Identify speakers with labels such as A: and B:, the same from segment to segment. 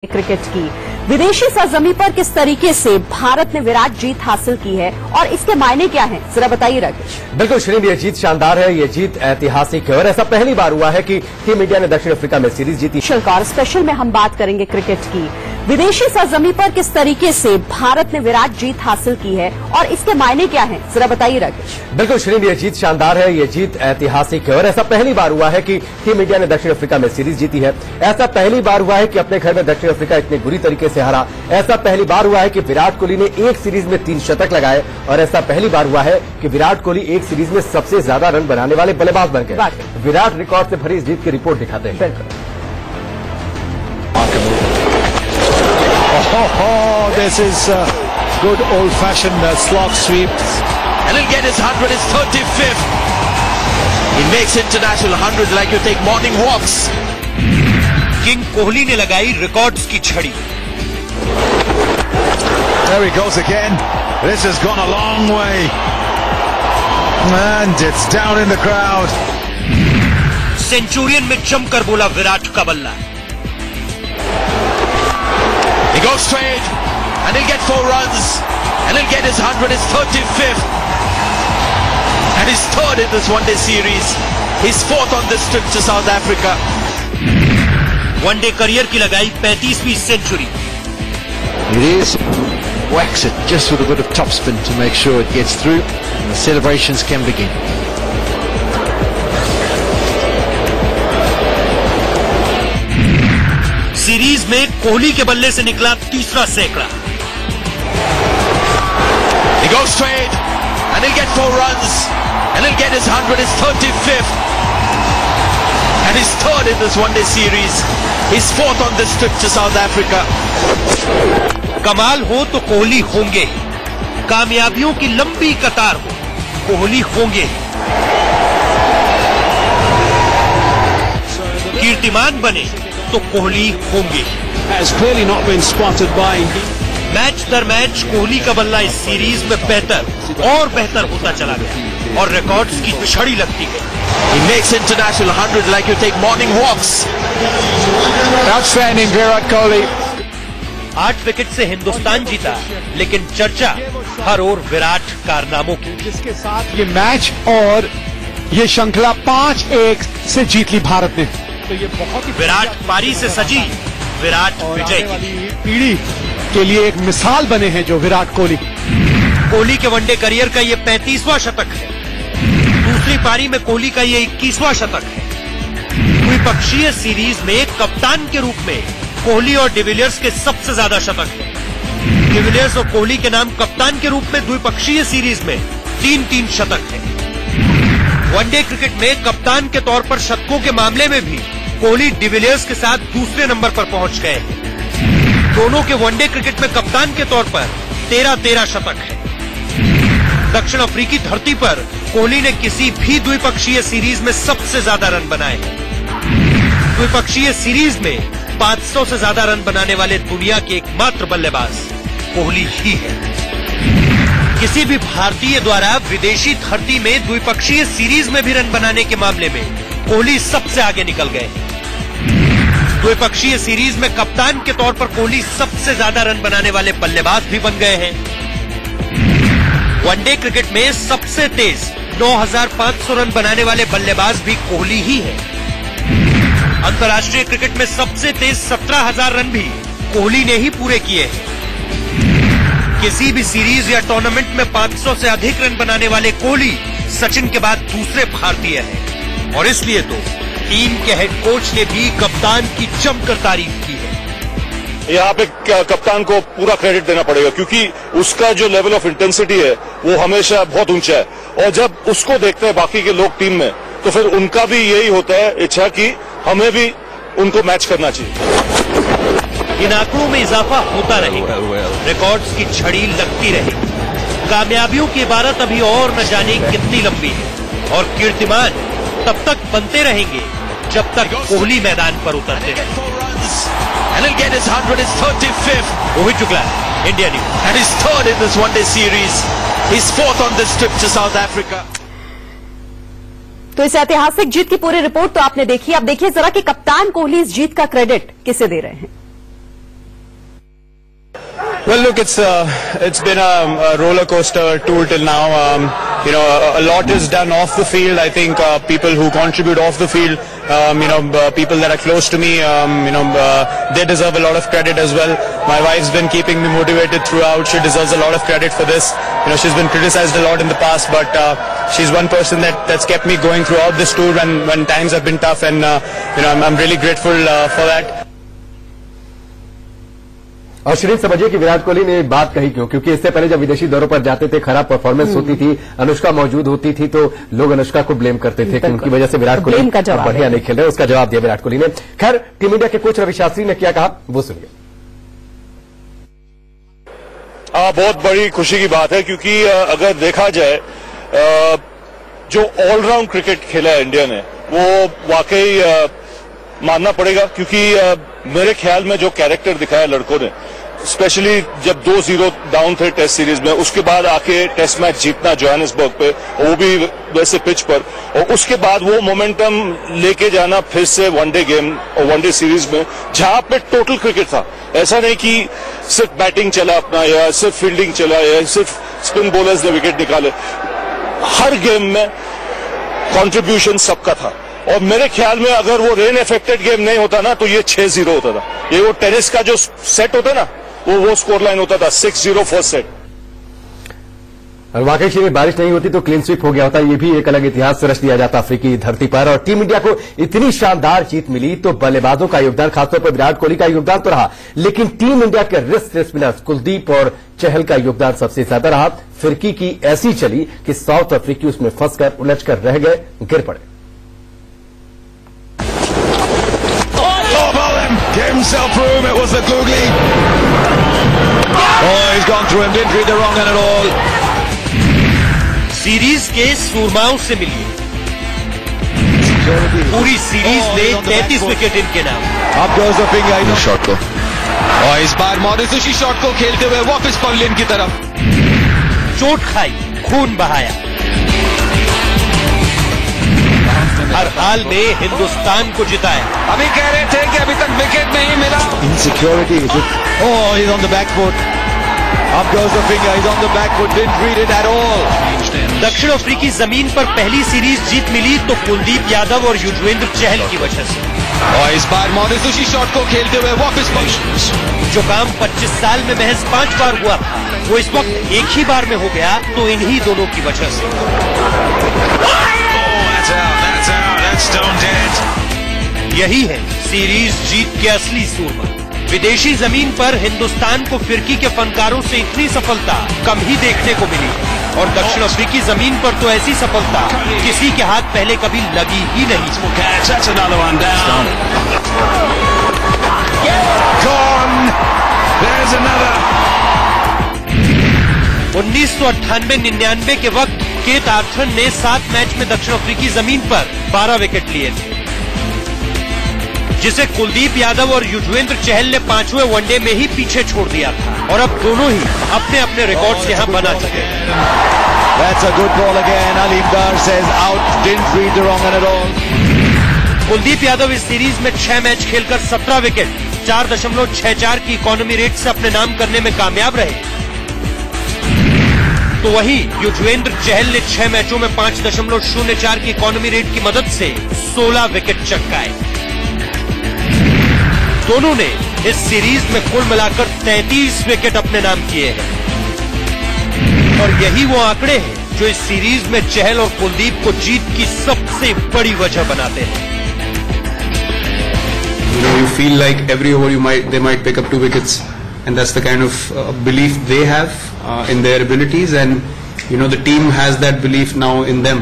A: Cricket की विदेशी सरजमी पर किस तरीके से भारत ने विराट जीत हासिल की है और इसके मायने क्या हैं, जरा बताइए राकेश।
B: बिल्कुल श्रीन, ये जीत शानदार है, ये जीत ऐतिहासिक है और ऐसा पहली बार हुआ है कि टीम इंडिया ने दक्षिण अफ्रीका में सीरीज जीती।
A: स्पेशल में हम बात करेंगे क्रिकेट की विदेशी सरजमी पर किस तरीके से भारत ने विराट जीत हासिल की है और इसके मायने क्या हैं, जरा बताइए राकेश।
B: बिल्कुल श्रीन, ये जीत शानदार है, ये जीत ऐतिहासिक है और ऐसा पहली बार हुआ है कि टीम इंडिया ने दक्षिण अफ्रीका में सीरीज जीती है। ऐसा पहली बार हुआ है कि अपने घर में दक्षिण अफ्रीका इतनी बुरी तरीके से हारा। ऐसा पहली बार हुआ है कि विराट कोहली ने एक सीरीज में 3 शतक लगाए और ऐसा पहली बार हुआ है कि विराट कोहली एक सीरीज में सबसे ज्यादा रन बनाने वाले बल्लेबाज बन गए। विराट रिकॉर्ड से भरी इस जीत की रिपोर्ट दिखाते हैं।
C: This is good old-fashioned slog sweep.
D: And he'll get his 100, his 35th. He makes international 100 like you take morning walks.
E: King Kohli ने लगाई रिकॉर्ड्स की छड़ी।
C: There he goes again. This has gone a long way. And it's down in the crowd.
E: Centurion में जमकर बोला विराट का बल्ला।
D: He goes straight and he'll get 4 runs and he'll get his 100, his 35th and his 3rd in this one-day series, his 4th on this trip to South Africa.
E: One day career की लगाई 35वीं century.
F: It is whacks it just with a bit of topspin to make sure it gets through and the celebrations can begin.
E: Series में कोहली के बल्ले से निकला तीसरा सैकड़ा।
D: He goes straight and he'll get 4 runs and he'll get his 100, his 35th and his 3rd in this one-day series, his 4th on this trip to South Africa.
E: कमाल हो तो कोहली होंगे, कामयाबियों की लंबी कतार हो, कोहली होंगे, कीर्तिमान बने तो कोहली होंगे। मैच दर मैच कोहली का बल्ला इस सीरीज में बेहतर और बेहतर होता चला गया और रिकॉर्ड्स की छड़ी लगती गई।
D: He makes international 100 like you take morning walks.
C: Outstanding Virat Kohli.
E: 8 wicket से हिंदुस्तान जीता, लेकिन चर्चा हर ओर विराट कारनामों की।
C: जिसके साथ ये मैच और ये श्रृंखला 5-1 से जीत ली भारत ने। तो ये बहुत ही
E: विराट पारी से सजी विराट विजय की
C: पीढ़ी के लिए एक मिसाल बने हैं जो विराट कोहली।
E: कोहली के वनडे करियर का ये 35वां शतक है। दूसरी पारी में कोहली का ये 21वां शतक है। द्विपक्षीय सीरीज में कप्तान के रूप में कोहली और डिविलियर्स के सबसे ज्यादा शतक है। डिविलियर्स और कोहली के नाम कप्तान के रूप में द्विपक्षीय सीरीज में 3-3 शतक है। वनडे क्रिकेट में कप्तान के तौर पर शतकों के मामले में भी कोहली डिविलियर्स के साथ दूसरे नंबर पर पहुंच गए हैं। दोनों के वनडे क्रिकेट में कप्तान के तौर पर 13-13 शतक है। दक्षिण अफ्रीकी धरती पर कोहली ने किसी भी द्विपक्षीय सीरीज में सबसे ज्यादा रन बनाए हैं। द्विपक्षीय सीरीज में 500 से ज्यादा रन बनाने वाले दुनिया के एकमात्र बल्लेबाज कोहली ही है। किसी भी भारतीय द्वारा विदेशी धरती में द्विपक्षीय सीरीज में भी रन बनाने के मामले में कोहली सबसे आगे निकल गए। द्विपक्षीय सीरीज में कप्तान के तौर पर कोहली सबसे ज्यादा रन बनाने वाले बल्लेबाज भी बन गए हैं। वनडे क्रिकेट में सबसे तेज 9,500 रन बनाने वाले बल्लेबाज भी कोहली ही है। अंतर्राष्ट्रीय क्रिकेट में सबसे तेज 17,000 रन भी कोहली ने ही पूरे किए हैं। किसी भी सीरीज या टूर्नामेंट में 500 से अधिक रन बनाने वाले कोहली सचिन के बाद दूसरे भारतीय हैं और इसलिए तो टीम के हेड कोच ने भी कप्तान की जमकर तारीफ की है।
G: यहाँ पे कप्तान को पूरा क्रेडिट देना पड़ेगा क्योंकि उसका जो लेवल ऑफ इंटेंसिटी है वो हमेशा बहुत ऊंचा है और जब उसको देखते हैं बाकी के लोग टीम में तो फिर उनका भी यही होता है इच्छा कि हमें भी उनको मैच करना चाहिए।
E: इन आंकड़ों में इजाफा होता रहेगा, रिकॉर्ड्स की छड़ी लगती रहेगी। कामयाबियों की इबारत अभी और न जाने कितनी लंबी है और कीर्तिमान तब तक बनते रहेंगे जब तक कोहली मैदान पर उतरते हैं। Rohit Shukla, India news.
D: And his 3rd in this one-day series, his 4th on this trip to South Africa.
A: तो इस ऐतिहासिक जीत की पूरी रिपोर्ट तो आपने देखी। अब देखिए जरा कि कप्तान कोहली इस जीत का क्रेडिट किसे दे रहे हैं।
H: Well, look, it's been a roller coaster tour till now. A lot is done off the field. I think people who contribute off the field, people that are close to me, they deserve a lot of credit as well. My wife's been keeping me motivated throughout. She deserves a lot of credit for this. She's been criticized a lot in the past, but she's one person that's kept me going throughout this tour when times have been tough, and I'm really grateful for that.
B: और शिरीन समझिए कि विराट कोहली ने बात कही क्यों, क्योंकि इससे पहले जब विदेशी दौरों पर जाते थे, खराब परफॉर्मेंस होती थी, अनुष्का मौजूद होती थी, तो लोग अनुष्का को ब्लेम करते थे कि उनकी वजह से विराट कोहली बढ़िया नहीं खेल रहे। उसका जवाब दिया विराट कोहली ने। खैर, टीम इंडिया के कोच रवि शास्त्री ने क्या कहा वो सुनिए।
G: बहुत बड़ी खुशी की बात है, क्योंकि अगर देखा जाए जो ऑलराउंड क्रिकेट खेला है इंडिया ने, वो वाकई मानना पड़ेगा, क्योंकि मेरे ख्याल में जो कैरेक्टर दिखाया लड़कों ने, स्पेशली जब 2-0 डाउन थे टेस्ट सीरीज में, उसके बाद आके टेस्ट मैच जीतना जोहानिसबर्ग पे, वो भी वैसे पिच पर, और उसके बाद वो मोमेंटम लेके जाना फिर से वनडे गेम और वनडे सीरीज में, जहां पे टोटल क्रिकेट था। ऐसा नहीं कि सिर्फ बैटिंग चला अपना, या सिर्फ फील्डिंग चला, या सिर्फ स्पिन बॉलर्स ने विकेट निकाले। हर गेम में कॉन्ट्रीब्यूशन सबका था, और मेरे ख्याल में अगर वो रेन इफेक्टेड गेम नहीं होता ना, तो ये 6-0 होता था। ये वो टेनिस का जो सेट होता ना, वो स्कोर लाइन होता था 6-0 फर्स्ट सेट।
B: और वाकई श्री बारिश नहीं होती तो क्लीन स्वीप हो गया होता, ये भी एक अलग इतिहास रच दिया जाता अफ्रीकी धरती पर। और टीम इंडिया को इतनी शानदार जीत मिली तो बल्लेबाजों का योगदान, खासतौर पर विराट कोहली का योगदान तो रहा, लेकिन टीम इंडिया के रिस्ट स्पिनर्स कुलदीप और चहल का योगदान सबसे ज्यादा रहा। फिरकी की ऐसी चली कि साउथ अफ्रीकी उसमें फंसकर उलझकर रह गए, गिर पड़े।
F: Get himself room, it was the googly. Oh, he's gone through him, didn't read the wrong end at all.
E: Series के सूरमाओं से मिली पूरी सीरीज में 33 विकेट इनके नाम।
F: Up goes the finger, he's shot को। और इस बार मॉरिस उसी शॉट को खेलते हुए वापस पवेलियन की तरफ।
E: चोट खाई, खून बहाया, हर हाल में हिंदुस्तान को जिताया।
F: अभी कह रहे थे कि अभी तक विकेट नहीं मिला। Insecurity, oh, he's on the back foot. Up goes the finger, he's on the back foot, didn't read it at all.
E: दक्षिण अफ्रीकी जमीन पर पहली सीरीज जीत मिली तो कुलदीप यादव और युजवेंद्र चहल की वजह से।
F: और इस बार मॉरिस उसी शॉट को खेलते हुए वापस
E: जो काम 25 साल में महज 5 बार हुआ था, वो इस वक्त एक ही बार में हो गया तो इन्हीं दोनों की वजह से। यही है सीरीज जीत के असली सूरमा। विदेशी जमीन पर हिंदुस्तान को फिरकी के फनकारों से इतनी सफलता कम ही देखने को मिली, और दक्षिण अफ्रीकी जमीन पर तो ऐसी सफलता किसी के हाथ पहले कभी लगी ही नहीं। 1998-99 के वक्त केट आर्थर ने 7 मैच में दक्षिण अफ्रीकी जमीन पर 12 विकेट लिए थे, जिसे कुलदीप यादव और युजवेंद्र चहल ने 5वें वनडे में ही पीछे छोड़ दिया था, और अब दोनों ही अपने अपने रिकॉर्ड्स यहां बना चुके हैं।
F: That's a good ball again. Aleem Dar says out, didn't read the wrong end at all.
E: Kuldeep Yadav इस सीरीज में 6 मैच खेलकर 17 विकेट 4.64 की इकोनॉमी रेट से अपने नाम करने में कामयाब रहे, तो वहीं युजवेंद्र चहल ने 6 मैचों में 5.04 की इकोनॉमी रेट की मदद से 16 विकेट चटकाए। दोनों ने इस सीरीज में कुल मिलाकर 33 विकेट अपने नाम किए हैं, और यही वो आंकड़े हैं जो इस सीरीज में चहल और कुलदीप को जीत की सबसे बड़ी वजह बनाते हैं।
I: You feel like every over they might pick up 2 wickets, and that's the kind of belief they have in their abilities, and the team has that belief now in them.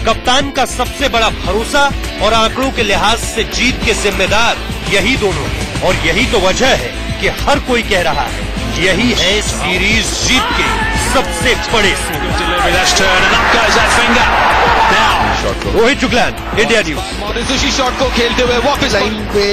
E: कप्तान का सबसे बड़ा भरोसा और आंकड़ों के लिहाज से जीत के जिम्मेदार यही दोनों हैं, और यही तो वजह है कि हर कोई कह रहा है यही है सीरीज जीत के सबसे बड़े Rohit Juglan, India news.
F: Morris उसी शॉट को खेलते हुए वापस लाइन पे